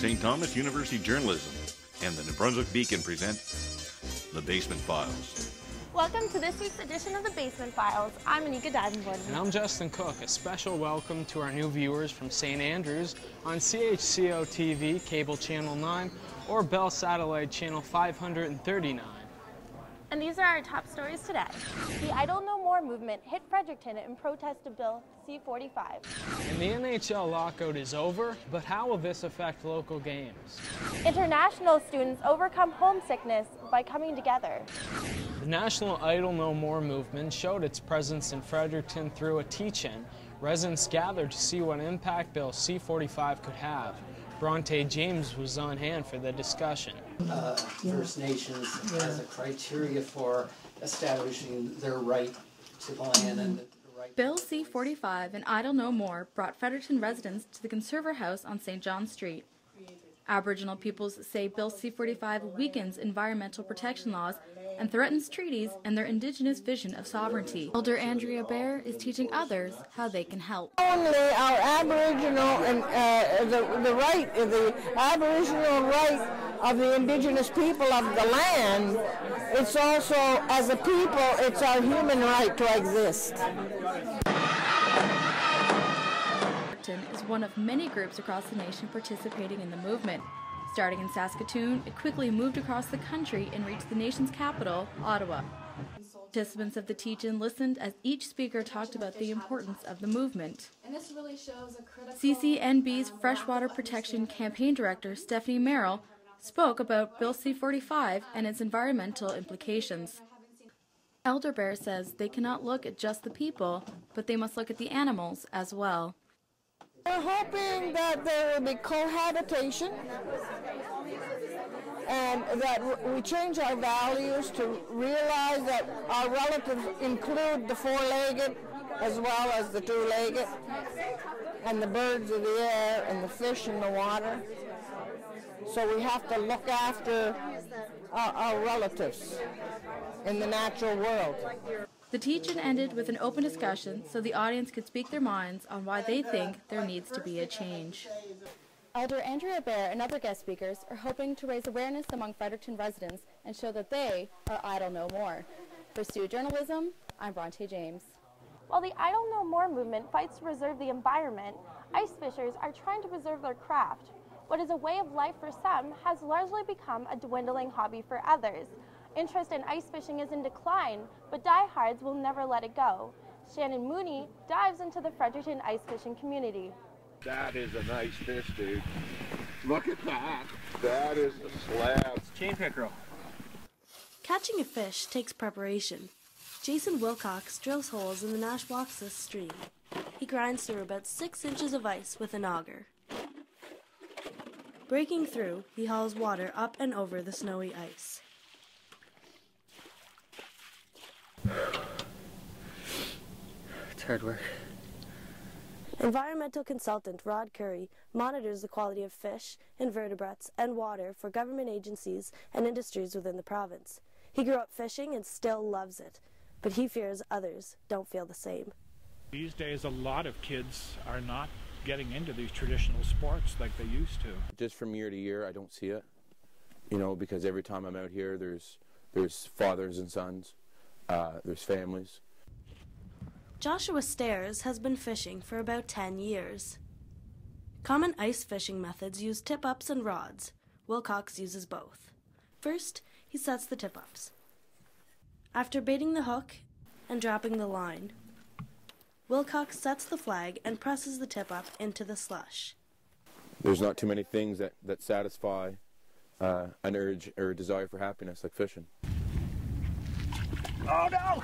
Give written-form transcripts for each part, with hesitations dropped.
St. Thomas University Journalism and the New Brunswick Beacon present The Basement Files. Welcome to this week's edition of The Basement Files. I'm Anika Davenport. And I'm Justin Cook. A special welcome to our new viewers from St. Andrews on CHCO TV, Cable Channel 9, or Bell Satellite Channel 539. And these are our top stories today. The Idle No More movement hit Fredericton in protest of Bill C-45. And the NHL lockout is over, but how will this affect local games? International students overcome homesickness by coming together. The National Idle No More movement showed its presence in Fredericton through a teach-in. Residents gathered to see what impact Bill C-45 could have. Bronte James was on hand for the discussion. First Nations as a criteria for establishing their right to the land and the right. Bill C-45 and Idle No More brought Fredericton residents to the Conserver House on St. John Street. Aboriginal peoples say Bill C-45 weakens environmental protection laws and threatens treaties and their Indigenous vision of sovereignty. Elder Andrea Bear is teaching others how they can help. Only our Aboriginal and the Aboriginal right of the Indigenous people of the land, it's also, as a people, it's our human right to exist. Is one of many groups across the nation participating in the movement. Starting in Saskatoon, it quickly moved across the country and reached the nation's capital, Ottawa. Participants of the teach-in listened as each speaker talked about the importance of the movement. CCNB's Freshwater Protection Campaign Director, Stephanie Merrill, spoke about Bill C-45 and its environmental implications. Elder Bear says they cannot look at just the people, but they must look at the animals as well. We're hoping that there will be cohabitation and that we change our values to realize that our relatives include the four-legged as well as the two-legged and the birds of the air and the fish in the water. So we have to look after our relatives in the natural world. The teach-in ended with an open discussion so the audience could speak their minds on why they think there needs to be a change. Elder Andrea Bear and other guest speakers are hoping to raise awareness among Fredericton residents and show that they are Idle No More. For Stu Journalism, I'm Bronte James. While the Idle No More movement fights to preserve the environment, ice fishers are trying to preserve their craft. What is a way of life for some has largely become a dwindling hobby for others. Interest in ice fishing is in decline, but diehards will never let it go. Shannon Mooney dives into the Fredericton ice fishing community. That is a nice fish, dude. Look at that. That is a slab. Chain pickerel. Catching a fish takes preparation. Jason Wilcox drills holes in the Nashwaaksis stream. He grinds through about 6 inches of ice with an auger. Breaking through, he hauls water up and over the snowy ice. It's hard work. Environmental consultant Rod Curry monitors the quality of fish, invertebrates, and water for government agencies and industries within the province. He grew up fishing and still loves it, but he fears others don't feel the same. These days, a lot of kids are not getting into these traditional sports like they used to. Just from year to year, I don't see it, because every time I'm out here, there's fathers and sons. There's families. Joshua Stairs has been fishing for about 10 years. Common ice fishing methods use tip-ups and rods. Wilcox uses both. First, he sets the tip-ups. After baiting the hook and dropping the line, Wilcox sets the flag and presses the tip-up into the slush. There's not too many things that satisfy an urge or a desire for happiness like fishing. Oh no!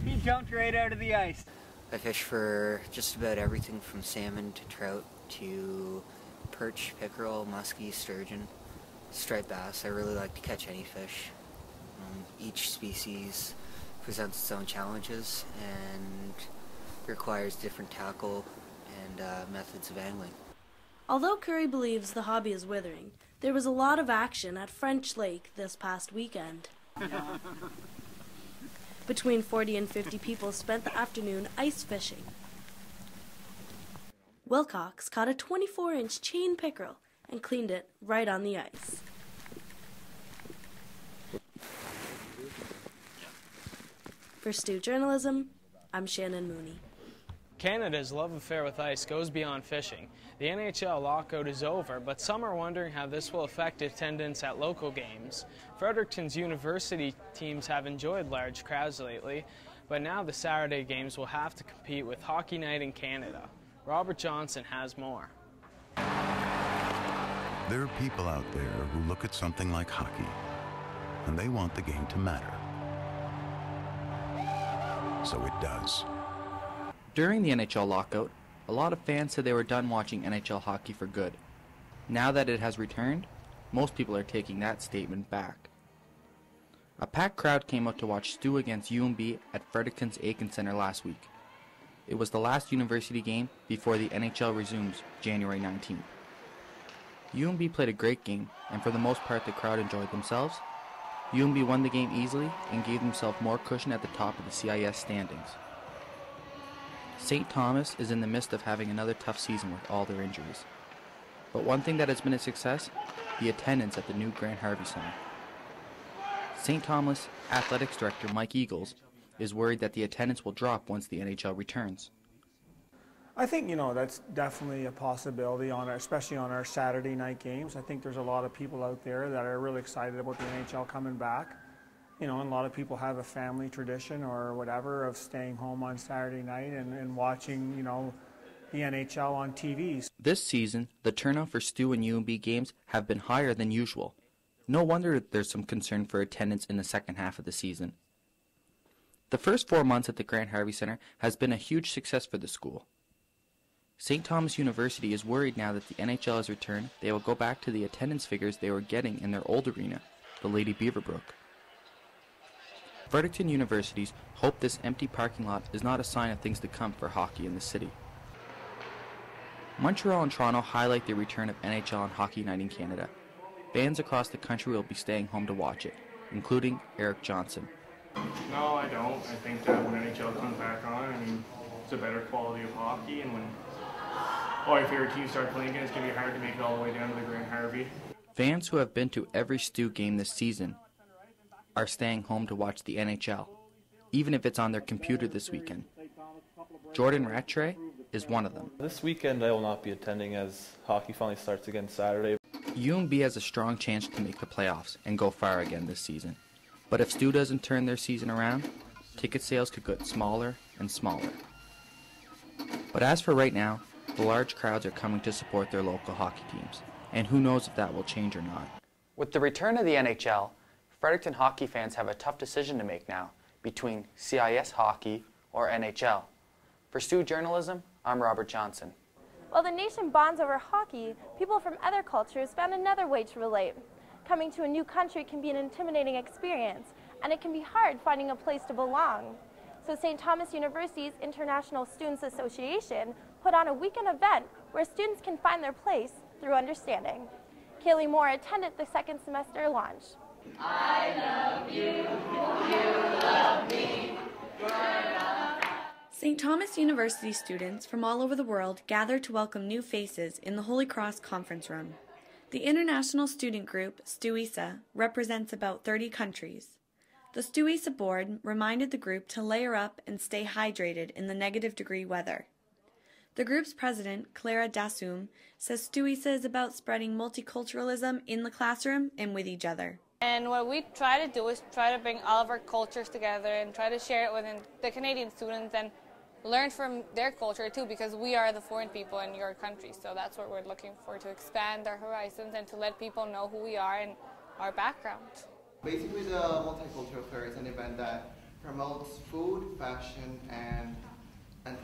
He jumped right out of the ice. I fish for just about everything from salmon to trout to perch, pickerel, muskie, sturgeon, striped bass. I really like to catch any fish. Each species presents its own challenges and requires different tackle and methods of angling. Although Curry believes the hobby is withering, there was a lot of action at French Lake this past weekend. Between 40 and 50 people spent the afternoon ice fishing. Wilcox caught a 24-inch chain pickerel and cleaned it right on the ice. For Stu Journalism, I'm Shannon Mooney. Canada's love affair with ice goes beyond fishing. The NHL lockout is over, but some are wondering how this will affect attendance at local games. Fredericton's university teams have enjoyed large crowds lately, but now the Saturday games will have to compete with Hockey Night in Canada. Robert Johnson has more. There are people out there who look at something like hockey, and they want the game to matter. So it does. During the NHL lockout, a lot of fans said they were done watching NHL hockey for good. Now that it has returned, most people are taking that statement back. A packed crowd came out to watch Stu against UNB at Fredericton's Aiken Center last week. It was the last university game before the NHL resumes January 19th. UNB played a great game, and for the most part the crowd enjoyed themselves. UNB won the game easily and gave themselves more cushion at the top of the CIS standings. St. Thomas is in the midst of having another tough season with all their injuries. But one thing that has been a success, the attendance at the new Grant Harvey Center. St. Thomas Athletics Director Mike Eagles is worried that the attendance will drop once the NHL returns. I think, that's definitely a possibility, especially on our Saturday night games. I think there's a lot of people out there that are really excited about the NHL coming back. And a lot of people have a family tradition or whatever of staying home on Saturday night and watching, the NHL on TV. This season, the turnout for Stu and UNB games have been higher than usual. No wonder there's some concern for attendance in the second half of the season. The first 4 months at the Grant Harvey Center has been a huge success for the school. St. Thomas University is worried now that the NHL has returned, they will go back to the attendance figures they were getting in their old arena, the Lady Beaverbrook. Fredericton Universities hope this empty parking lot is not a sign of things to come for hockey in the city. Montreal and Toronto highlight the return of NHL and Hockey Night in Canada. Fans across the country will be staying home to watch it, including Eric Johnson. No, I don't. I think that when NHL comes back on, it's a better quality of hockey, and when all your favorite teams start playing again, it's going to be hard to make it all the way down to the Grant Harvey. Fans who have been to every Stu game this season are staying home to watch the NHL, even if it's on their computer this weekend. Jordan Rattray is one of them. This weekend I will not be attending as hockey finally starts again Saturday. UNB has a strong chance to make the playoffs and go far again this season. But if Stu doesn't turn their season around, ticket sales could get smaller and smaller. But as for right now, the large crowds are coming to support their local hockey teams, and who knows if that will change or not. With the return of the NHL, Fredericton hockey fans have a tough decision to make now between CIS hockey or NHL. For Stu Journalism, I'm Robert Johnson. While the nation bonds over hockey, people from other cultures found another way to relate. Coming to a new country can be an intimidating experience, and it can be hard finding a place to belong. So St. Thomas University's International Students Association put on a weekend event where students can find their place through understanding. Kaylee Moore attended the second semester launch. I love you, you love me. St. Thomas University students from all over the world gather to welcome new faces in the Holy Cross Conference Room. The international student group, STUISA, represents about 30 countries. The STUISA board reminded the group to layer up and stay hydrated in the negative-degree weather. The group's president, Clara Dassoum, says STUISA is about spreading multiculturalism in the classroom and with each other. And what we try to do is try to bring all of our cultures together and try to share it with the Canadian students and learn from their culture too, because we are the foreign people in your country. So that's what we're looking for, to expand our horizons and to let people know who we are and our background. Basically, the Multicultural Fair is an event that promotes food, fashion, and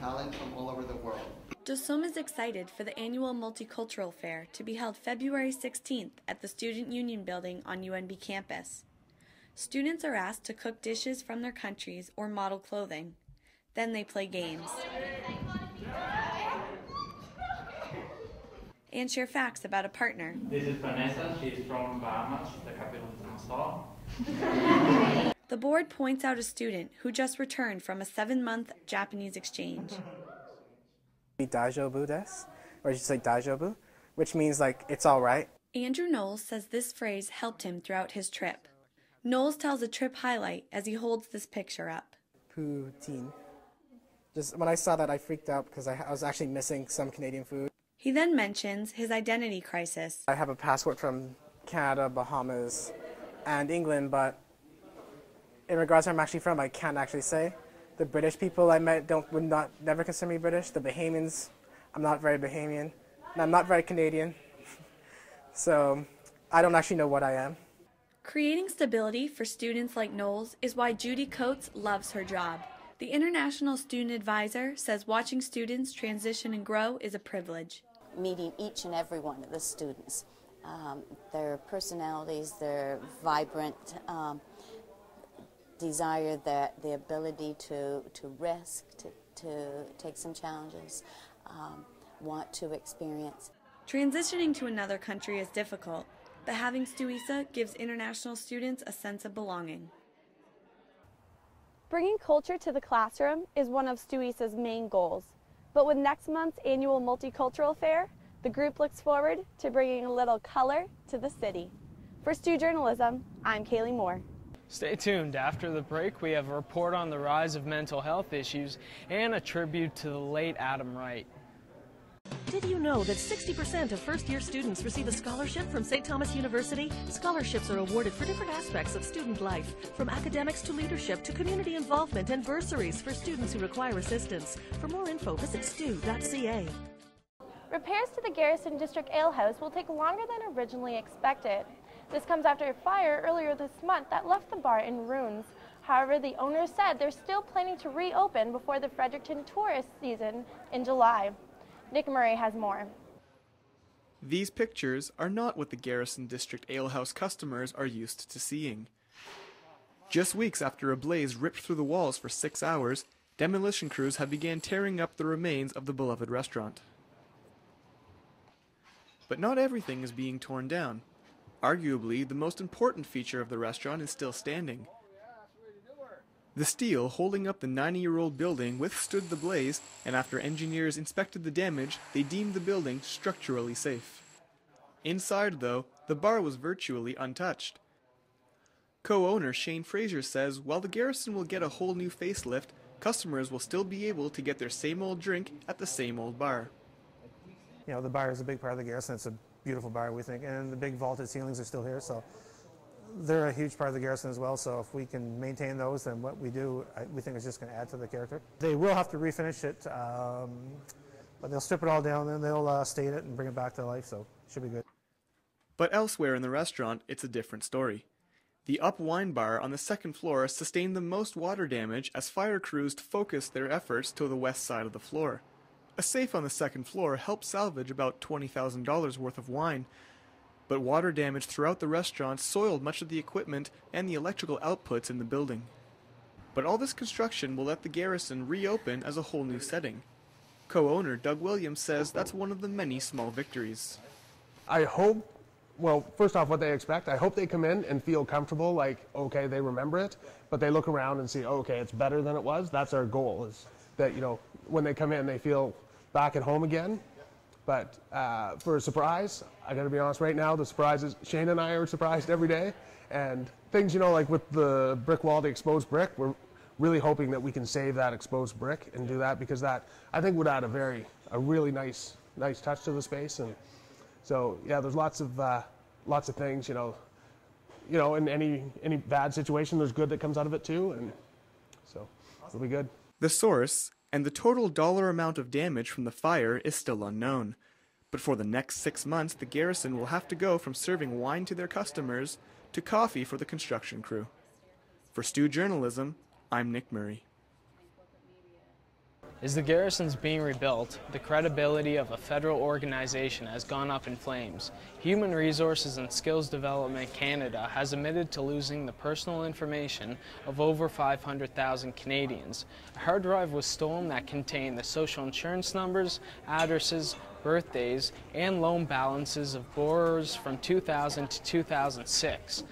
talent from all over the world. Dassoum is excited for the annual Multicultural Fair to be held February 16th at the Student Union Building on UNB campus. Students are asked to cook dishes from their countries or model clothing. Then they play games and share facts about a partner. This is Vanessa. She's from Bahamas, the capital of Nassau. The board points out a student who just returned from a 7-month Japanese exchange. Dajo Budes. or just like daijoubu, which means like it's all right. Andrew Knowles says this phrase helped him throughout his trip. Knowles tells a trip highlight as he holds this picture up. Poutine. Just when I saw that, I freaked out because I was actually missing some Canadian food. He then mentions his identity crisis. I have a passport from Canada, Bahamas, and England, but in regards to where I'm actually from, I can't actually say. The British people I met would never consider me British. The Bahamians, I'm not very Bahamian, and I'm not very Canadian. So I don't actually know what I am. Creating stability for students like Knowles is why Judy Coates loves her job. The International Student Advisor says watching students transition and grow is a privilege. Meeting each and every one of the students, their personalities, their vibrant desire, the ability to risk, to take some challenges, want to experience. Transitioning to another country is difficult, but having Stu-Isa gives international students a sense of belonging. Bringing culture to the classroom is one of Stu-Isa's main goals. But with next month's annual multicultural fair, the group looks forward to bringing a little color to the city. For Stu Journalism, I'm Kaylee Moore. Stay tuned. After the break, we have a report on the rise of mental health issues and a tribute to the late Adam Wright. Did you know that 60% of first-year students receive a scholarship from St. Thomas University? Scholarships are awarded for different aspects of student life, from academics to leadership to community involvement, and bursaries for students who require assistance. For more info, visit stu.ca. Repairs to the Garrison District Alehouse will take longer than originally expected. This comes after a fire earlier this month that left the bar in ruins. However, the owner said they're still planning to reopen before the Fredericton tourist season in July. Nick Murray has more. These pictures are not what the Garrison District Alehouse customers are used to seeing. Just weeks after a blaze ripped through the walls for 6 hours, demolition crews have begun tearing up the remains of the beloved restaurant. But not everything is being torn down. Arguably, the most important feature of the restaurant is still standing. The steel holding up the 90-year-old building withstood the blaze, and after engineers inspected the damage, they deemed the building structurally safe. Inside, though, the bar was virtually untouched. Co-owner Shane Fraser says while the Garrison will get a whole new facelift, customers will still be able to get their same old drink at the same old bar. You know, the bar is a big part of the Garrison. It's a beautiful bar, we think, and the big vaulted ceilings are still here, so they're a huge part of the Garrison as well, so if we can maintain those, then what we do, we think is just going to add to the character. They will have to refinish it, but they'll strip it all down, then they'll stain it and bring it back to life, so it should be good. But elsewhere in the restaurant, it's a different story. The Up Wine Bar on the second floor sustained the most water damage as fire crews focused their efforts to the west side of the floor. A safe on the second floor helped salvage about $20,000 worth of wine, but water damage throughout the restaurant soiled much of the equipment and the electrical outputs in the building. But all this construction will let the Garrison reopen as a whole new setting. Co-owner Doug Williams says that's one of the many small victories. I hope, well, first off, what they expect, I hope they come in and feel comfortable, like, okay, they remember it, but they look around and see, oh, okay, it's better than it was. That's our goal, is that, you know, when they come in, they feel back at home again. But for a surprise, I got to be honest right now, the surprise is Shane and I are surprised every day. And things, you know, like with the brick wall, the exposed brick, we're really hoping that we can save that exposed brick and do that, because that, I think, would add a really nice touch to the space. And so, yeah, there's lots of things, you know, in any bad situation, there's good that comes out of it too. And so it'll be good. The source and the total dollar amount of damage from the fire is still unknown. But for the next 6 months, the Garrison will have to go from serving wine to their customers to coffee for the construction crew. For Stu Journalism, I'm Nick Murray. As the Garrison's being rebuilt, the credibility of a federal organization has gone up in flames. Human Resources and Skills Development Canada has admitted to losing the personal information of over 500,000 Canadians. A hard drive was stolen that contained the social insurance numbers, addresses, birthdays, and loan balances of borrowers from 2000 to 2006.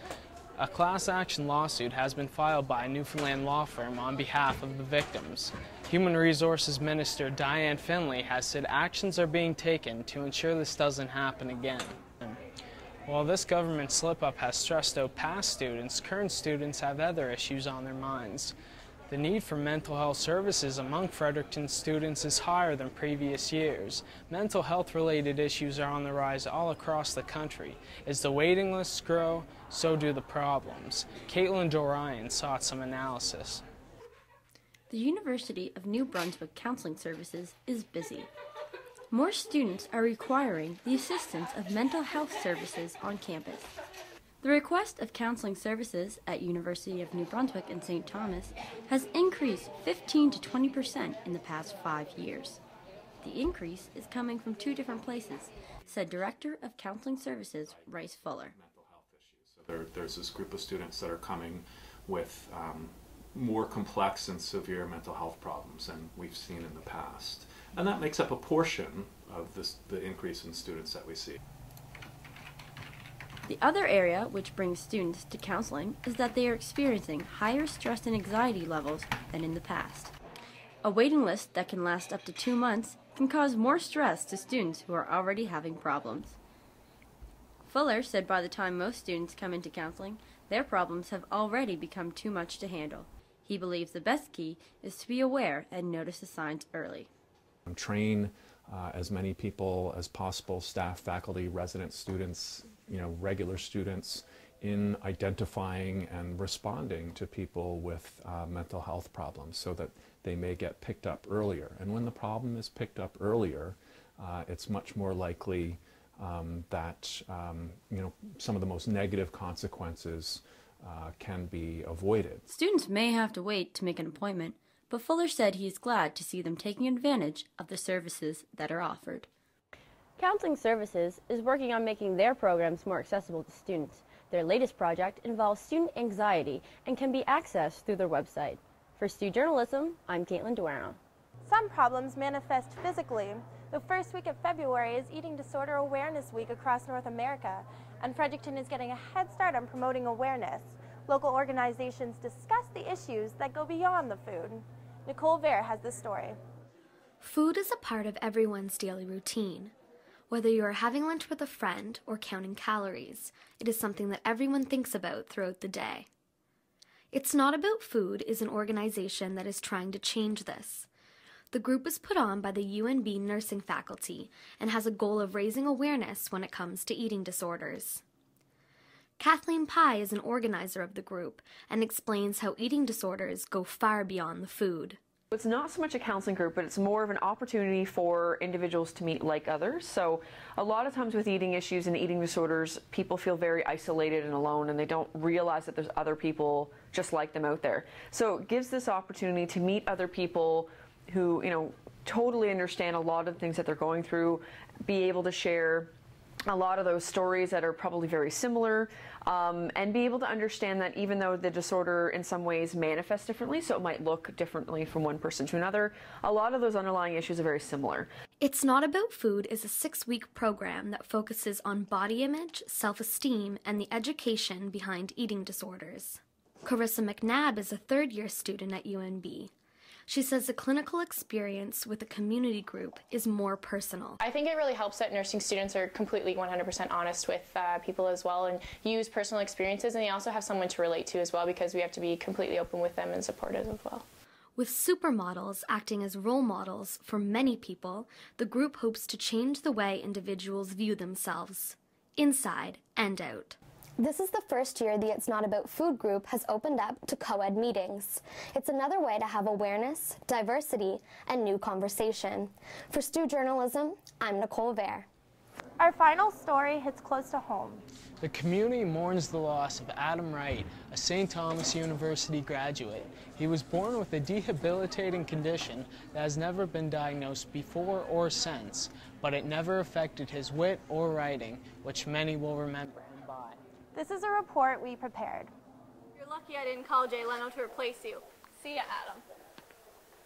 A class action lawsuit has been filed by a Newfoundland law firm on behalf of the victims. Human Resources Minister Diane Finley has said actions are being taken to ensure this doesn't happen again. While this government slip-up has stressed out past students, current students have other issues on their minds. The need for mental health services among Fredericton students is higher than previous years. Mental health-related issues are on the rise all across the country. As the waiting lists grow, so do the problems. Caitlin Dorian sought some analysis. The University of New Brunswick Counseling Services is busy. More students are requiring the assistance of mental health services on campus. The request of counseling services at University of New Brunswick and St. Thomas has increased 15 to 20% in the past 5 years. The increase is coming from 2 different places, said Director of Counseling Services, Rice Fuller. There's this group of students that are coming with more complex and severe mental health problems than we've seen in the past. And that makes up a portion of the increase in students that we see. The other area which brings students to counseling is that they are experiencing higher stress and anxiety levels than in the past. A waiting list that can last up to 2 months can cause more stress to students who are already having problems. Fuller said by the time most students come into counseling, their problems have already become too much to handle. He believes the best key is to be aware and notice the signs early. Train as many people as possible, staff, faculty, residents, students, regular students, in identifying and responding to people with mental health problems so that they may get picked up earlier. And when the problem is picked up earlier, it's much more likely that some of the most negative consequences can be avoided. Students may have to wait to make an appointment, but Fuller said he is glad to see them taking advantage of the services that are offered. Counseling Services is working on making their programs more accessible to students. Their latest project involves student anxiety and can be accessed through their website. For Stu Journalism, I'm Caitlin Duano. Some problems manifest physically. The first week of February is Eating Disorder Awareness Week across North America, and Fredericton is getting a head start on promoting awareness. Local organizations discuss the issues that go beyond the food. Nicole Vare has this story. Food is a part of everyone's daily routine. Whether you are having lunch with a friend or counting calories, it is something that everyone thinks about throughout the day. It's Not About Food is an organization that is trying to change this. The group is put on by the UNB nursing faculty and has a goal of raising awareness when it comes to eating disorders. Kathleen Pye is an organizer of the group and explains how eating disorders go far beyond the food. It's not so much a counseling group, but it's more of an opportunity for individuals to meet like others. So a lot of times with eating issues and eating disorders, people feel very isolated and alone, and they don't realize that there's other people just like them out there. So it gives this opportunity to meet other people who, totally understand a lot of the things that they're going through, be able to share a lot of those stories that are probably very similar, and be able to understand that even though the disorder in some ways manifests differently, so it might look differently from one person to another, a lot of those underlying issues are very similar. It's Not About Food is a 6-week program that focuses on body image, self-esteem, and the education behind eating disorders. Carissa McNabb is a 3rd-year student at UNB. She says the clinical experience with a community group is more personal. I think it really helps that nursing students are completely 100% honest with people as well and use personal experiences, and they also have someone to relate to as well because we have to be completely open with them and supportive as well. With supermodels acting as role models for many people, the group hopes to change the way individuals view themselves, inside and out. This is the first year the It's Not About Food group has opened up to co-ed meetings. It's another way to have awareness, diversity, and new conversation. For Stu Journalism, I'm Nicole Vare. Our final story hits close to home. The community mourns the loss of Adam Wright, a St. Thomas University graduate. He was born with a debilitating condition that has never been diagnosed before or since, but it never affected his wit or writing, which many will remember him by. This is a report we prepared. You're lucky I didn't call Jay Leno to replace you. See ya, Adam.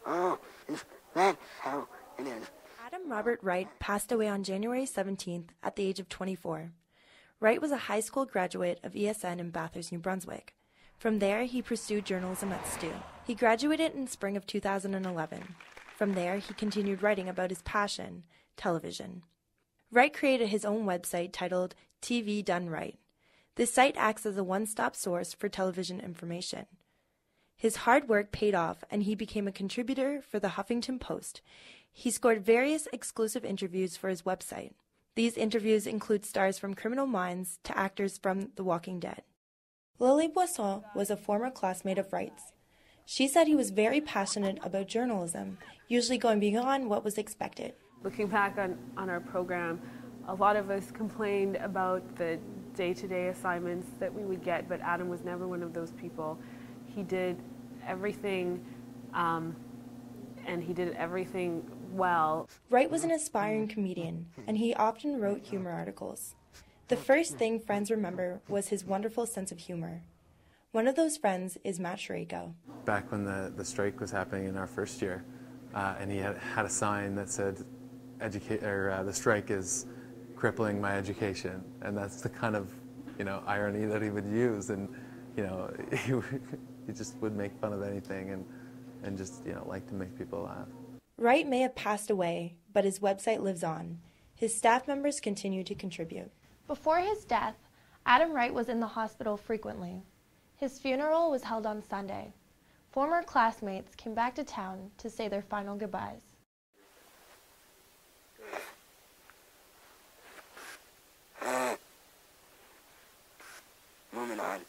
Oh, is that how it is? Adam Robert Wright passed away on January 17th at the age of 24. Wright was a high school graduate of ESN in Bathurst, New Brunswick. From there, he pursued journalism at STU. He He graduated in spring of 2011. From there, he continued writing about his passion, television. Wright created his own website titled TV Done Right. This site acts as a one-stop source for television information. His hard work paid off, and he became a contributor for the Huffington Post. He scored various exclusive interviews for his website. These interviews include stars from Criminal Minds to actors from The Walking Dead. Lily Boisson was a former classmate of Wright's. She said he was very passionate about journalism, usually going beyond what was expected. Looking back on our program, a lot of us complained about the day-to-day assignments that we would get, but Adam was never one of those people. He did everything, and he did everything well. Wright was an aspiring comedian, and he often wrote humor articles. The first thing friends remember was his wonderful sense of humor. One of those friends is Matt Shareko. Back when the strike was happening in our first year, and he had a sign that said, the strike is crippling my education, and that's the kind of, irony that he would use, and, he just would make fun of anything and just, like to make people laugh. Wright may have passed away, but his website lives on. His staff members continue to contribute. Before his death, Adam Wright was in the hospital frequently. His funeral was held on Sunday. Former classmates came back to town to say their final goodbyes. Moving on.